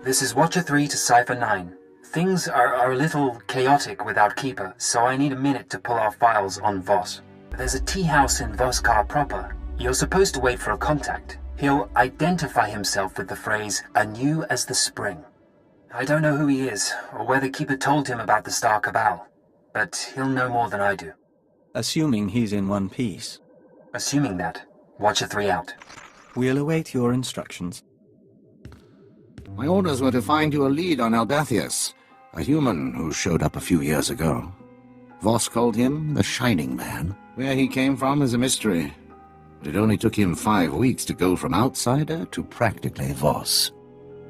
This is Watcher 3 to Cipher 9. Things are a little chaotic without Keeper, so I need a minute to pull our files on Voss. There's a tea house in Voskar proper. You're supposed to wait for a contact. He'll identify himself with the phrase, anew as the spring. I don't know who he is, or whether Keeper told him about the Star Cabal, but he'll know more than I do. Assuming he's in one piece. Assuming that, Watcher 3 out. We'll await your instructions. My orders were to find you a lead on Albathius, a human who showed up a few years ago. Voss called him the Shining Man. Where he came from is a mystery, but it only took him 5 weeks to go from outsider to practically Voss.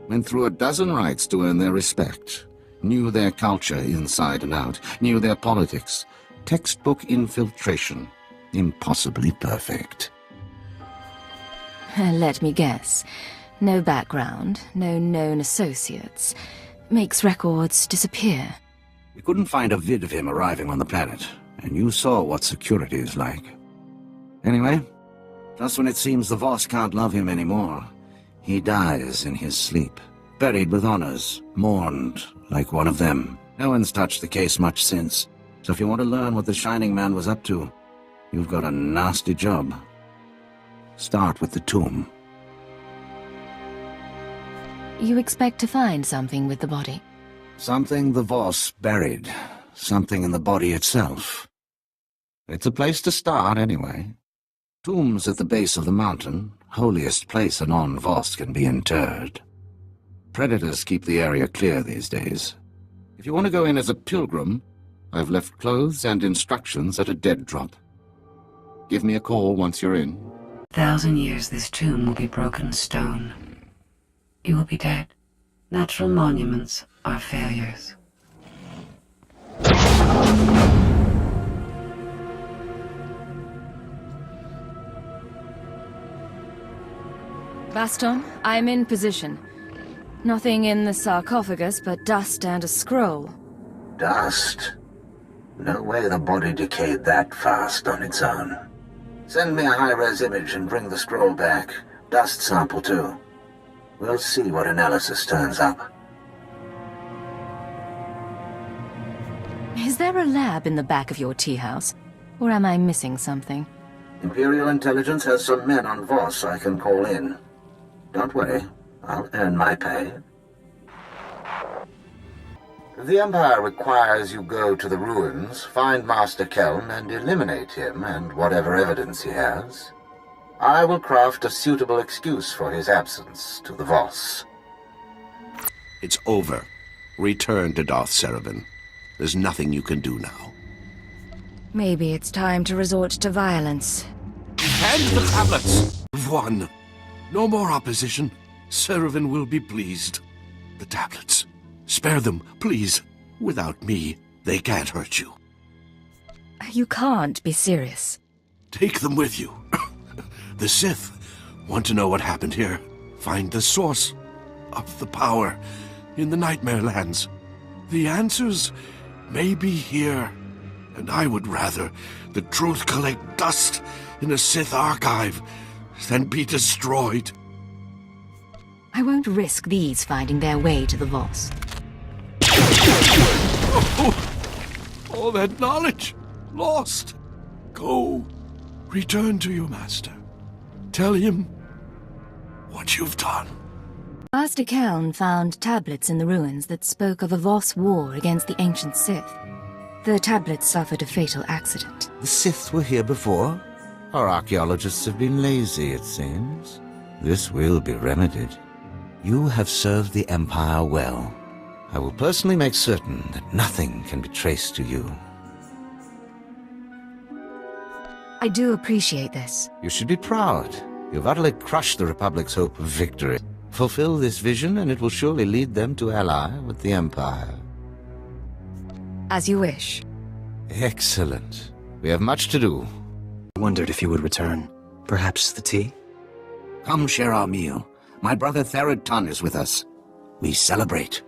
Went through a dozen rites to earn their respect, knew their culture inside and out, knew their politics. Textbook infiltration. Impossibly perfect. Let me guess. No background, no known associates. Makes records disappear. We couldn't find a vid of him arriving on the planet, and you saw what security is like. Anyway, just when it seems the Voss can't love him anymore, he dies in his sleep, buried with honors, mourned like one of them. No one's touched the case much since, so if you want to learn what the Shining Man was up to, you've got a nasty job. Start with the tomb. You expect to find something with the body? Something the Voss buried. Something in the body itself. It's a place to start, anyway. Tomb's at the base of the mountain, holiest place a non-Voss can be interred. Predators keep the area clear these days. If you want to go in as a pilgrim, I've left clothes and instructions at a dead drop. Give me a call once you're in. 1,000 years this tomb will be broken stone. You will be dead. Natural monuments are failures. Baston, I'm in position. Nothing in the sarcophagus but dust and a scroll. Dust? No way the body decayed that fast on its own. Send me a high-res image and bring the scroll back. Dust sample, too. We'll see what analysis turns up. Is there a lab in the back of your tea house? Or am I missing something? Imperial intelligence has some men on Voss I can call in. Don't worry, I'll earn my pay. The Empire requires you go to the ruins, find Master Kelm, and eliminate him and whatever evidence he has. I will craft a suitable excuse for his absence to the Voss. It's over. Return to Darth Serevin. There's nothing you can do now. Maybe it's time to resort to violence. Hand the tablets! One. No more opposition. Serevin will be pleased. The tablets. Spare them, please. Without me, they can't hurt you. You can't be serious. Take them with you. The Sith want to know what happened here. Find the source of the power in the Nightmare Lands. The answers may be here, and I would rather the truth collect dust in a Sith archive than be destroyed. I won't risk these finding their way to the Voss. All that knowledge lost. Go. Return to your master. Tell him what you've done. Master Kelm found tablets in the ruins that spoke of a Voss war against the ancient Sith. The tablets suffered a fatal accident. The Sith were here before? Our archaeologists have been lazy, it seems. This will be remedied. You have served the Empire well. I will personally make certain that nothing can be traced to you. I do appreciate this. You should be proud. You've utterly crushed the Republic's hope of victory. Fulfill this vision, and it will surely lead them to ally with the Empire. As you wish. Excellent. We have much to do. I wondered if you would return. Perhaps the tea? Come share our meal. My brother Therad Tun is with us. We celebrate.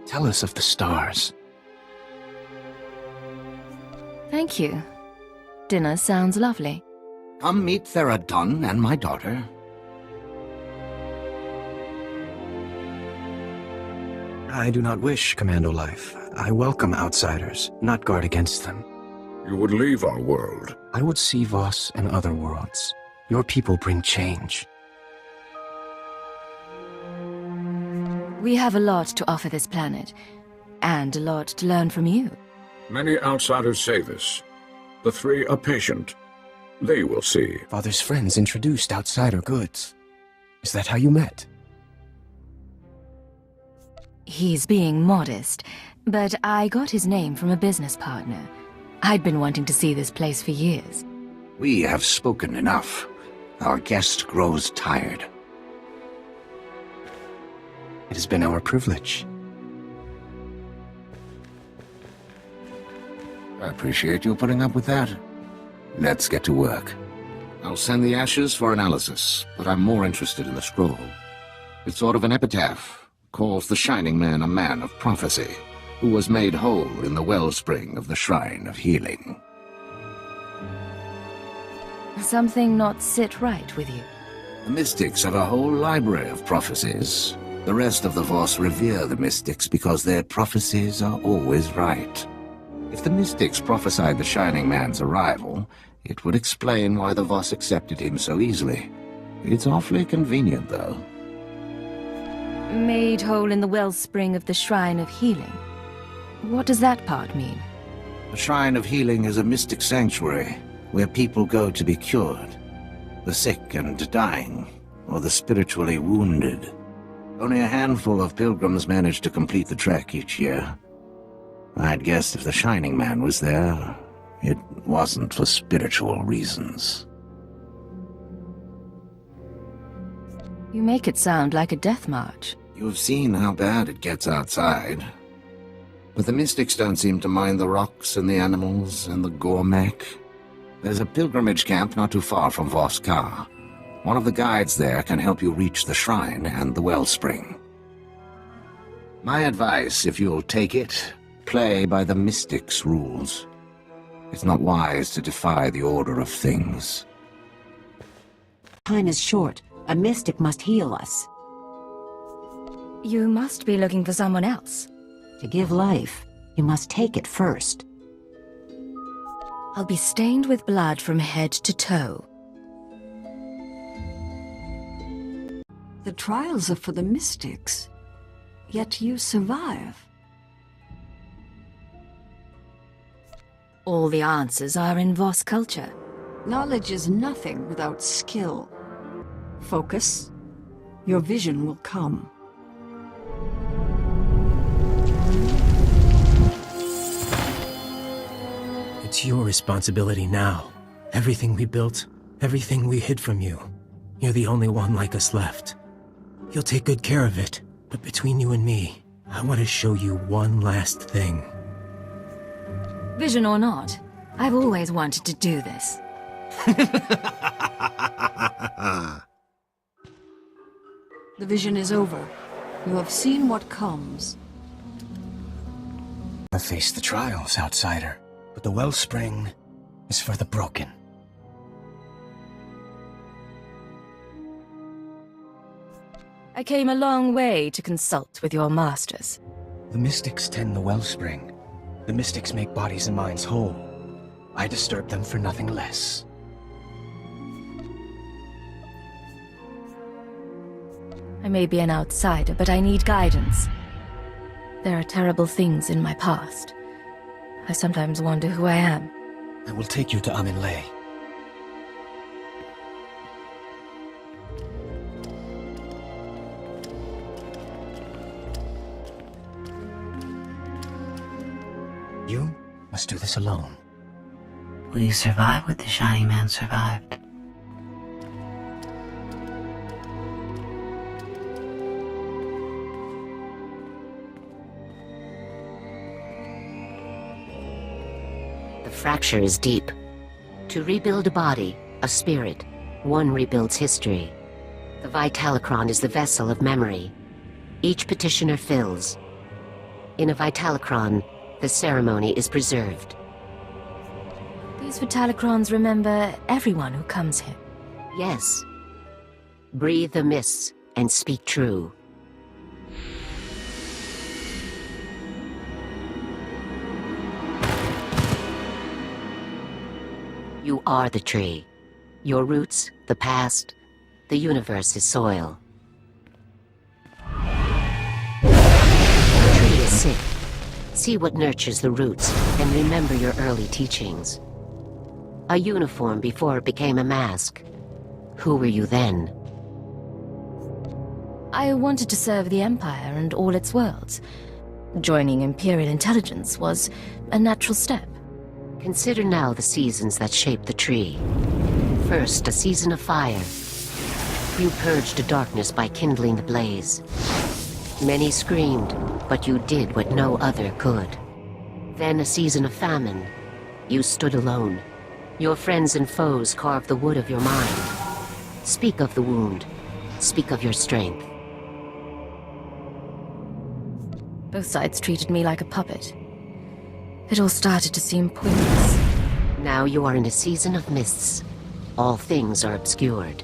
Tell us of the stars. Thank you. Dinner sounds lovely. Come meet Therad Tun and my daughter. I do not wish commando life. I welcome outsiders, not guard against them. You would leave our world. I would see Voss and other worlds. Your people bring change. We have a lot to offer this planet, and a lot to learn from you. Many outsiders say this. The three are patient. They will see. Father's friends introduced outsider goods. Is that how you met? He's being modest, but I got his name from a business partner. I'd been wanting to see this place for years. We have spoken enough. Our guest grows tired. It has been our privilege. I appreciate you putting up with that. Let's get to work. I'll send the ashes for analysis, but I'm more interested in the scroll. It's sort of an epitaph. Calls the Shining Man a man of prophecy, who was made whole in the wellspring of the Shrine of Healing. Something not sit right with you. The Mystics have a whole library of prophecies. The rest of the Voss revere the Mystics because their prophecies are always right. If the Mystics prophesied the Shining Man's arrival, it would explain why the Voss accepted him so easily. It's awfully convenient, though. Made whole in the wellspring of the Shrine of Healing. What does that part mean? The Shrine of Healing is a mystic sanctuary where people go to be cured. The sick and dying, or the spiritually wounded. Only a handful of pilgrims manage to complete the trek each year. I'd guess if the Shining Man was there, it wasn't for spiritual reasons. You make it sound like a death march. You've seen how bad it gets outside. But the Mystics don't seem to mind the rocks and the animals and the Gormek. There's a pilgrimage camp not too far from Voss. One of the guides there can help you reach the shrine and the wellspring. My advice, if you'll take it, play by the Mystics' rules. It's not wise to defy the order of things. Time is short. A mystic must heal us. You must be looking for someone else. To give life, you must take it first. I'll be stained with blood from head to toe. The trials are for the mystics, yet you survive. All the answers are in Voss culture. Knowledge is nothing without skill. Focus, your vision will come. It's your responsibility now. Everything we built, everything we hid from you. You're the only one like us left. You'll take good care of it, but between you and me, I want to show you one last thing. Vision or not, I've always wanted to do this. The vision is over. You have seen what comes. I'll face the trials, outsider, but the wellspring is for the broken. I came a long way to consult with your masters. The Mystics tend the wellspring. The Mystics make bodies and minds whole. I disturb them for nothing less. I may be an outsider, but I need guidance. There are terrible things in my past. I sometimes wonder who I am. I will take you to Aminlay. You must do this alone. Will you survive what the Shining Man survived? The fracture is deep. To rebuild a body, a spirit, one rebuilds history. The Vitalocron is the vessel of memory. Each petitioner fills. In a Vitalocron, the ceremony is preserved. These Vitalocrons remember everyone who comes here. Yes. Breathe the mists and speak true. You are the tree. Your roots, the past, the universe is soil. The tree is sick. See what nurtures the roots, and remember your early teachings. A uniform before it became a mask. Who were you then? I wanted to serve the Empire and all its worlds. Joining Imperial intelligence was a natural step. Consider now the seasons that shape the tree. First, a season of fire. You purged the darkness by kindling the blaze. Many screamed, but you did what no other could. Then a season of famine. You stood alone. Your friends and foes carved the wood of your mind. Speak of the wound. Speak of your strength. Both sides treated me like a puppet. It all started to seem pointless. Now you are in a season of mists. All things are obscured.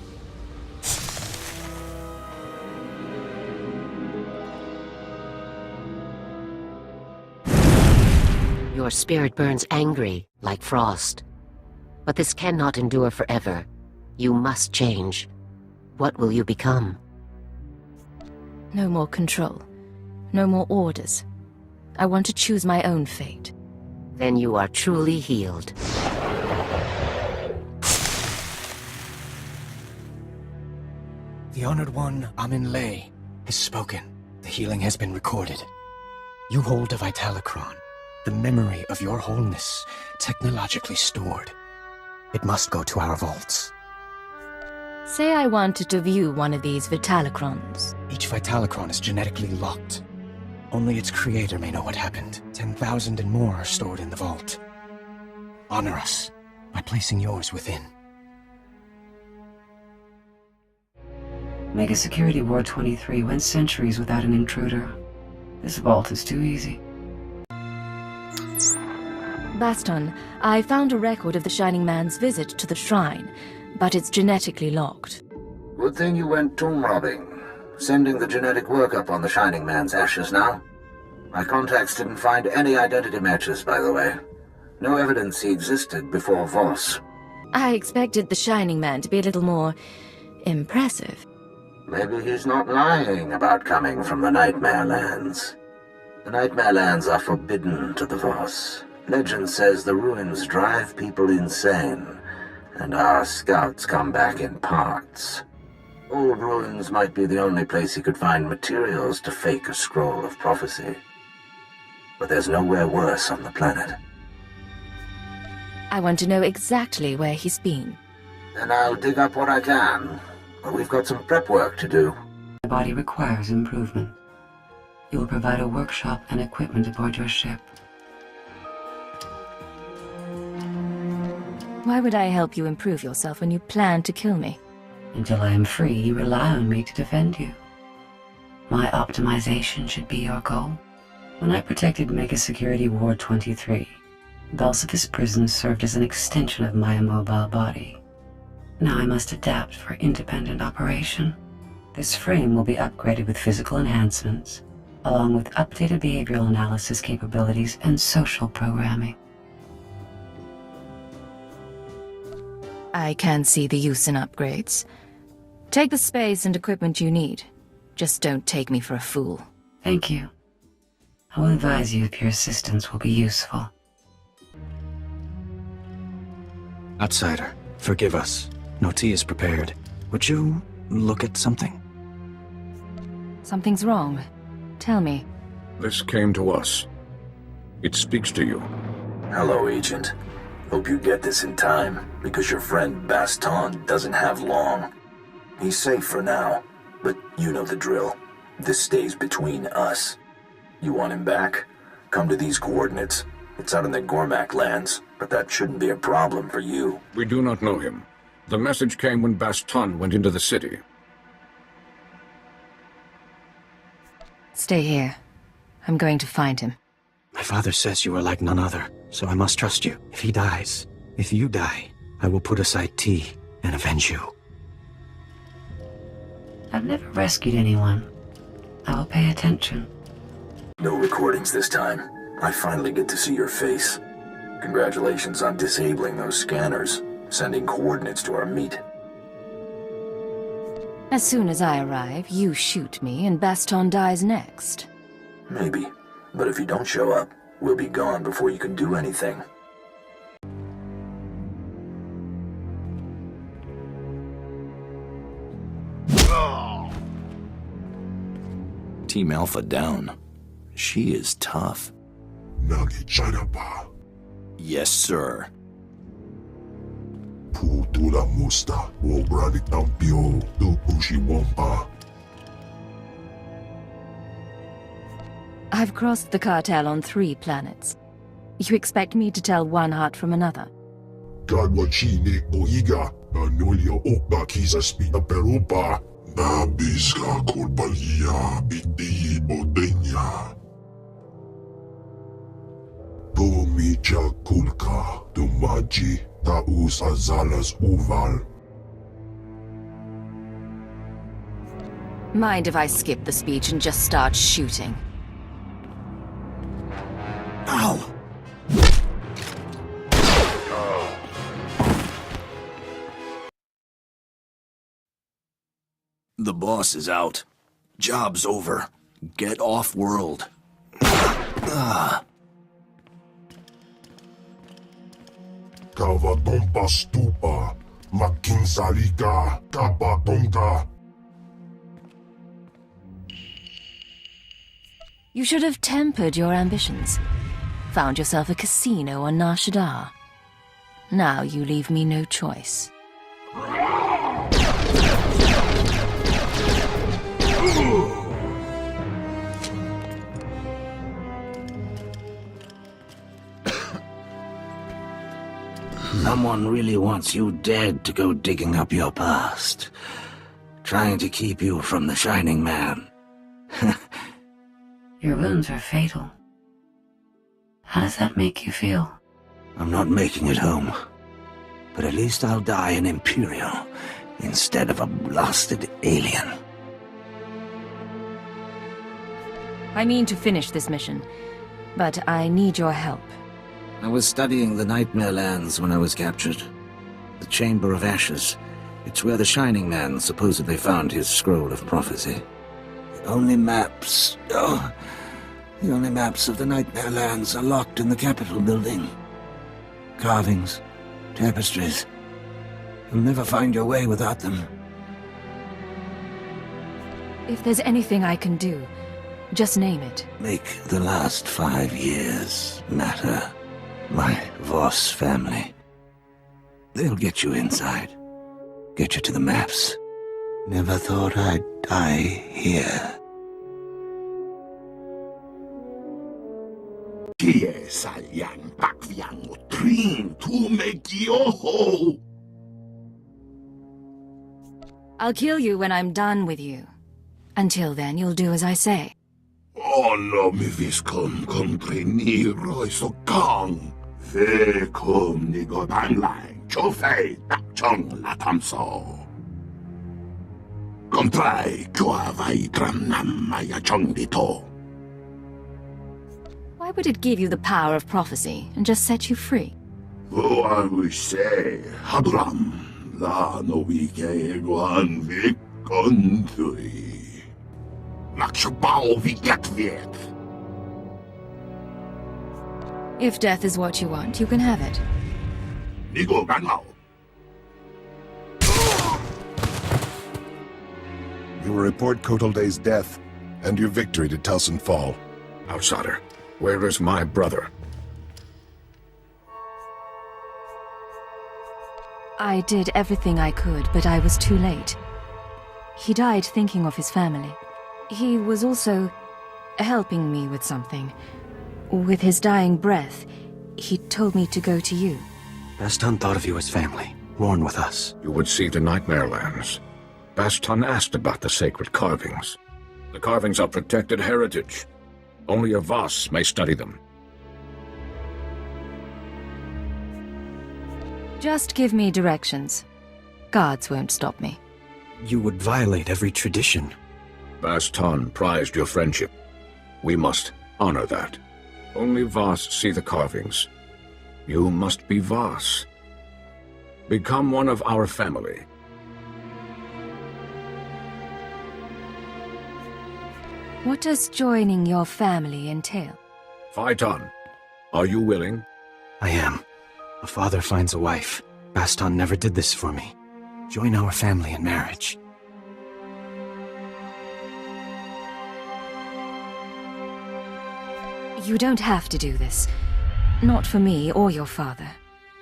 Your spirit burns angry, like frost. But this cannot endure forever. You must change. What will you become? No more control. No more orders. I want to choose my own fate. Then you are truly healed. The Honored One, Amin Lay, has spoken. The healing has been recorded. You hold a Vitalocron, the memory of your wholeness, technologically stored. It must go to our vaults. Say I wanted to view one of these Vitalocrons. Each Vitalocron is genetically locked. Only its creator may know what happened. 10,000 and more are stored in the vault. Honor us by placing yours within. Mega Security Ward 23 went centuries without an intruder. This vault is too easy. Baston, I found a record of the Shining Man's visit to the shrine, but it's genetically locked. Good thing you went tomb robbing. Sending the genetic workup on the Shining Man's ashes now. My contacts didn't find any identity matches, by the way. No evidence he existed before Voss. I expected the Shining Man to be a little more impressive. Maybe he's not lying about coming from the Nightmare Lands. The Nightmare Lands are forbidden to the Voss. Legend says the ruins drive people insane, and our scouts come back in parts. Old ruins might be the only place he could find materials to fake a scroll of prophecy. But there's nowhere worse on the planet. I want to know exactly where he's been. Then I'll dig up what I can. But we've got some prep work to do. The body requires improvement. You will provide a workshop and equipment aboard your ship. Why would I help you improve yourself when you plan to kill me? Until I am free, you rely on me to defend you. My optimization should be your goal. When I protected Mega Security Ward 23, Balsifus Prison served as an extension of my immobile body. Now I must adapt for independent operation. This frame will be upgraded with physical enhancements, along with updated behavioral analysis capabilities and social programming. I can see the use in upgrades. Take the space and equipment you need. Just don't take me for a fool. Thank you. I will advise you if your assistance will be useful. Outsider, forgive us. No tea is prepared. Would you look at something? Something's wrong. Tell me. This came to us. It speaks to you. Hello, Agent. Hope you get this in time, because your friend Baston doesn't have long. He's safe for now, but you know the drill. This stays between us. You want him back? Come to these coordinates. It's out in the Gormak lands, but that shouldn't be a problem for you. We do not know him. The message came when Baston went into the city. Stay here. I'm going to find him. My father says you are like none other, so I must trust you. If he dies, if you die, I will put aside tea and avenge you. I've never rescued anyone. I will pay attention. No recordings this time. I finally get to see your face. Congratulations on disabling those scanners. sending coordinates to our meet. As soon as I arrive, you shoot me and Baston dies next. Maybe. But if you don't show up, we'll be gone before you can do anything. Team Alpha down. She is tough. Yes, sir. I've crossed the cartel on 3 planets. You expect me to tell one heart from another? Mind if I skip the speech and just start shooting? Ow! The boss is out. Job's over. Get off world. Kavatompa stupa, makinsalika, kapatonka. You should have tempered your ambitions. Found yourself a casino on Nar Shaddaa. Now you leave me no choice. Someone really wants you dead to go digging up your past. Trying to keep you from the Shining Man. Your wounds are fatal. How does that make you feel? I'm not making it home. But at least I'll die an Imperial instead of a blasted alien. I mean to finish this mission, but I need your help. I was studying the Nightmare Lands when I was captured. The Chamber of Ashes. It's where the Shining Man supposedly found his scroll of prophecy. The only maps of the Nightmare Lands are locked in the Capitol building. Carvings, tapestries. You'll never find your way without them. If there's anything I can do, just name it. Make the last 5 years matter. My Voss family. They'll get you inside. Get you to the maps. Never thought I'd die here. I'll kill you when I'm done with you. Until then, you'll do as I say. Oh no, mi viskom compreniro so kong. Ve kom nigo banglai, chofei takchong latamso. Kontrai kua vaitram nam maya chong dito. Why would it give you the power of prophecy and just set you free? Oh, I wish say, hadram, la no vike eguan vik kontui. If death is what you want, you can have it. You will report Kotolde's death and your victory to Telson Fall. Outsider, where is my brother? I did everything I could, but I was too late. He died thinking of his family. He was also helping me with something. With his dying breath, he told me to go to you. Baston thought of you as family. Mourn with us. You would see the Nightmare Lands. Baston asked about the sacred carvings. The carvings are protected heritage. Only a Voss may study them. Just give me directions. Guards won't stop me. You would violate every tradition. Baston prized your friendship. We must honor that. Only Voss see the carvings. You must be Voss. Become one of our family. What does joining your family entail? Phaeton, are you willing? I am. A father finds a wife. Baston never did this for me. Join our family in marriage. You don't have to do this. Not for me or your father.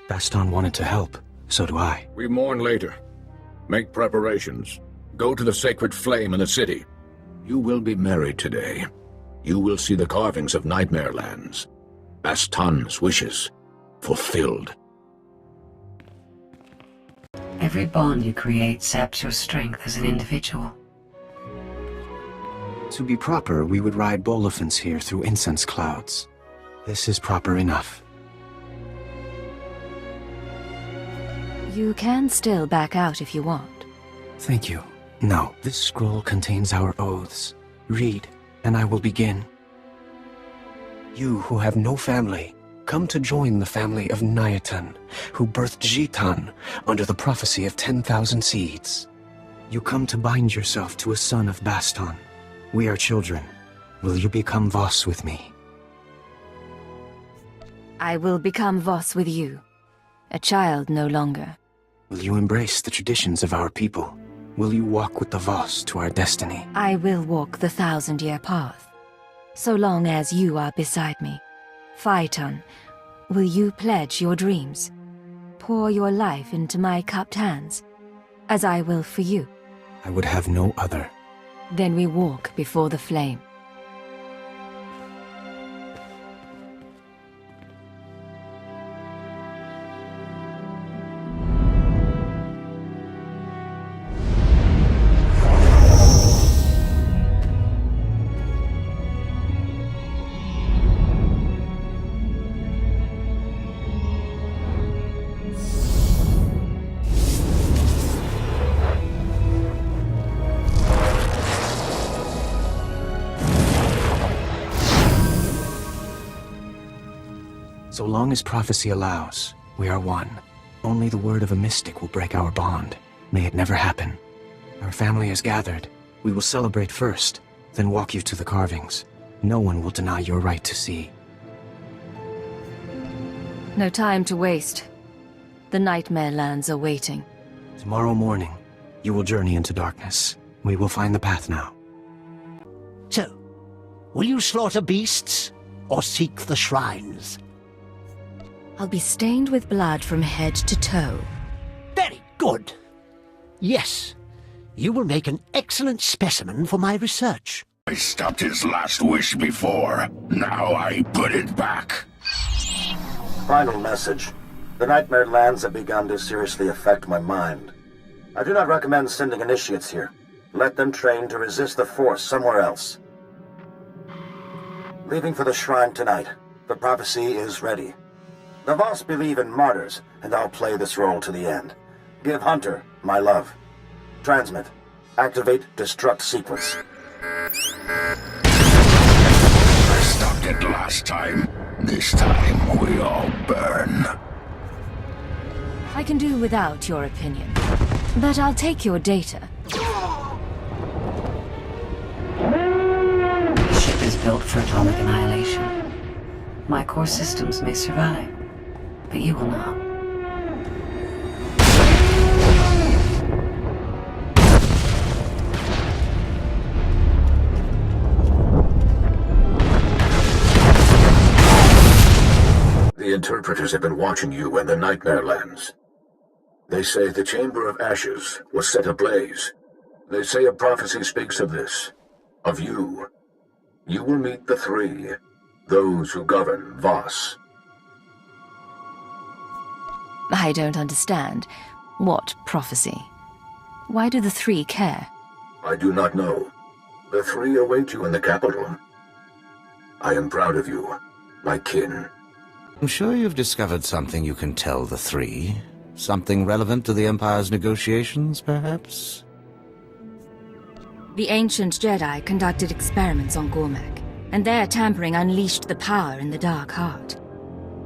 Baston wanted to help. So do I. We mourn later. Make preparations. Go to the sacred flame in the city. You will be married today. You will see the carvings of Nightmare Lands. Baston's wishes fulfilled. Every bond you create saps your strength as an individual. To be proper, we would ride Bolifants here through incense clouds. This is proper enough. You can still back out if you want. Thank you. No, this scroll contains our oaths. Read, and I will begin. You who have no family, come to join the family of Nayatan, who birthed Jitan under the prophecy of 10,000 seeds. You come to bind yourself to a son of Baston. We are children. Will you become Voss with me? I will become Voss with you. A child no longer. Will you embrace the traditions of our people? Will you walk with the Voss to our destiny? I will walk the 1,000-year path. So long as you are beside me. Phaeton, will you pledge your dreams? Pour your life into my cupped hands, as I will for you. I would have no other. Then we walk before the flame. So long as prophecy allows, we are one. Only the word of a mystic will break our bond. May it never happen. Our family is gathered. We will celebrate first, then walk you to the carvings. No one will deny your right to see. No time to waste. The Nightmare Lands are waiting. Tomorrow morning, you will journey into darkness. We will find the path now. So, will you slaughter beasts, or seek the shrines? I'll be stained with blood from head to toe. Very good. Yes, you will make an excellent specimen for my research. I stopped his last wish before. Now I put it back. Final message. The Nightmare Lands have begun to seriously affect my mind. I do not recommend sending initiates here. Let them train to resist the Force somewhere else. Leaving for the shrine tonight. The prophecy is ready. The Voss believe in martyrs, and I'll play this role to the end. Give Hunter my love. Transmit. Activate destruct sequence. I stopped it last time. This time we all burn. I can do without your opinion, but I'll take your data. The ship is built for atomic annihilation. My core systems may survive, but you will not. The interpreters have been watching you and the Nightmare Lands. They say the Chamber of Ashes was set ablaze. They say a prophecy speaks of this. Of you. You will meet the three. Those who govern Voss. I don't understand. What prophecy? Why do the three care? I do not know. The three await you in the capital. I am proud of you, my kin. I'm sure you've discovered something you can tell the three. Something relevant to the Empire's negotiations, perhaps? The ancient Jedi conducted experiments on Gormak, and their tampering unleashed the power in the Dark Heart.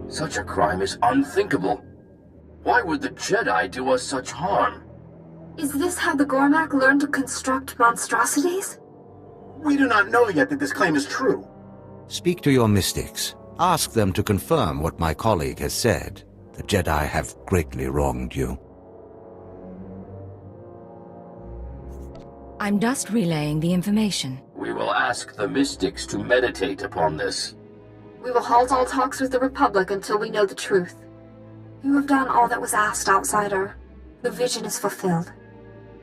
Such a crime is unthinkable. Why would the Jedi do us such harm? Is this how the Gormak learned to construct monstrosities? We do not know yet that this claim is true. Speak to your mystics. Ask them to confirm what my colleague has said. The Jedi have greatly wronged you. I'm just relaying the information. We will ask the mystics to meditate upon this. We will halt all talks with the Republic until we know the truth. You have done all that was asked, outsider. The vision is fulfilled.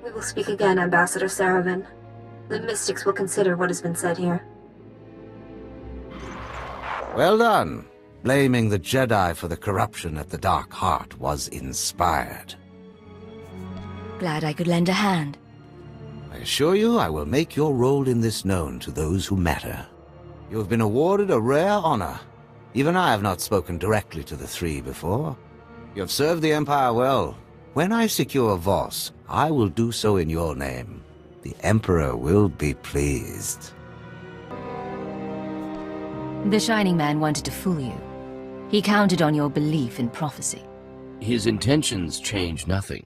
We will speak again, Ambassador Saravan. The mystics will consider what has been said here. Well done. Blaming the Jedi for the corruption at the Dark Heart was inspired. Glad I could lend a hand. I assure you I will make your role in this known to those who matter. You have been awarded a rare honor. Even I have not spoken directly to the three before. You have served the Empire well. When I secure Voss, I will do so in your name. The Emperor will be pleased. The Shining Man wanted to fool you. He counted on your belief in prophecy. His intentions change nothing.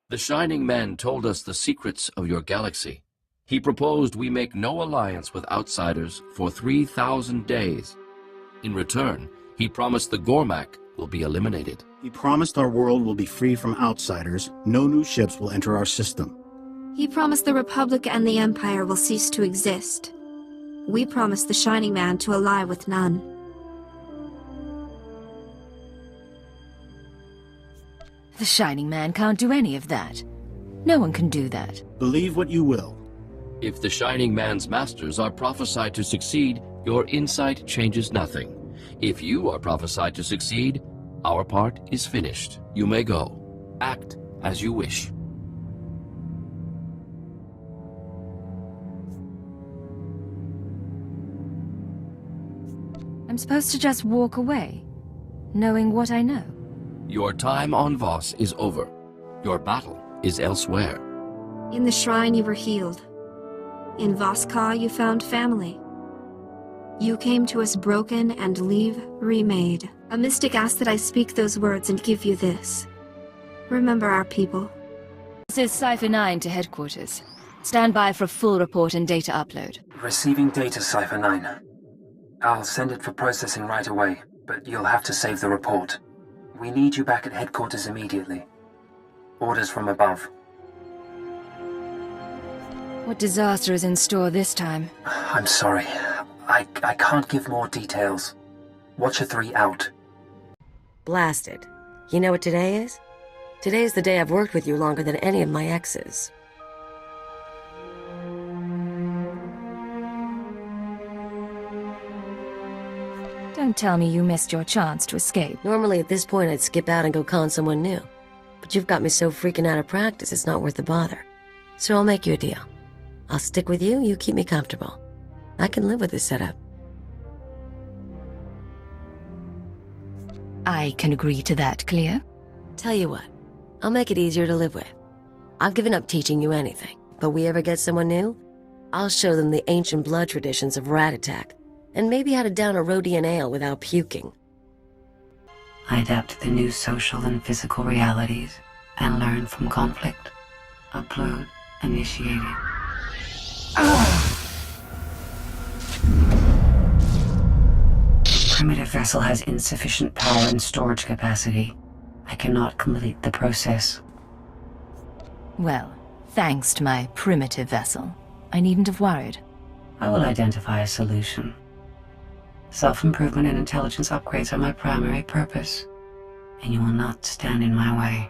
The Shining Man told us the secrets of your galaxy. He proposed we make no alliance with outsiders for 3,000 days. In return, he promised the Gormak will be eliminated. He promised our world will be free from outsiders. No new ships will enter our system. He promised the Republic and the Empire will cease to exist. We promised the Shining Man to ally with none. The Shining Man can't do any of that. No one can do that. Believe what you will. If the Shining Man's masters are prophesied to succeed, your insight changes nothing. If you are prophesied to succeed, our part is finished. You may go. Act as you wish. I'm supposed to just walk away, knowing what I know. Your time on Voss is over. Your battle is elsewhere. In the shrine you were healed. In Voss-Ka you found family. You came to us broken and leave remade. A mystic asked that I speak those words and give you this. Remember our people. This is Cypher 9 to headquarters. Stand by for a full report and data upload. Receiving data, Cypher 9. I'll send it for processing right away, but you'll have to save the report. We need you back at headquarters immediately. Orders from above. What disaster is in store this time? I'm sorry. I can't give more details. Watcher 3 out. Blasted. You know what today is? Today is the day I've worked with you longer than any of my exes. Don't tell me you missed your chance to escape. Normally at this point I'd skip out and go con someone new. But you've got me so freaking out of practice it's not worth the bother. So I'll make you a deal. I'll stick with you, you keep me comfortable. I can live with this setup. I can agree to that, clear? Tell you what, I'll make it easier to live with. I've given up teaching you anything, but we ever get someone new, I'll show them the ancient blood traditions of rat attack, and maybe how to down a Rhodian ale without puking. I adapt to the new social and physical realities and learn from conflict. Upload initiated. Primitive vessel has insufficient power and storage capacity. I cannot complete the process. Well, thanks to my primitive vessel, I needn't have worried. I will identify a solution. Self-improvement and intelligence upgrades are my primary purpose, and you will not stand in my way.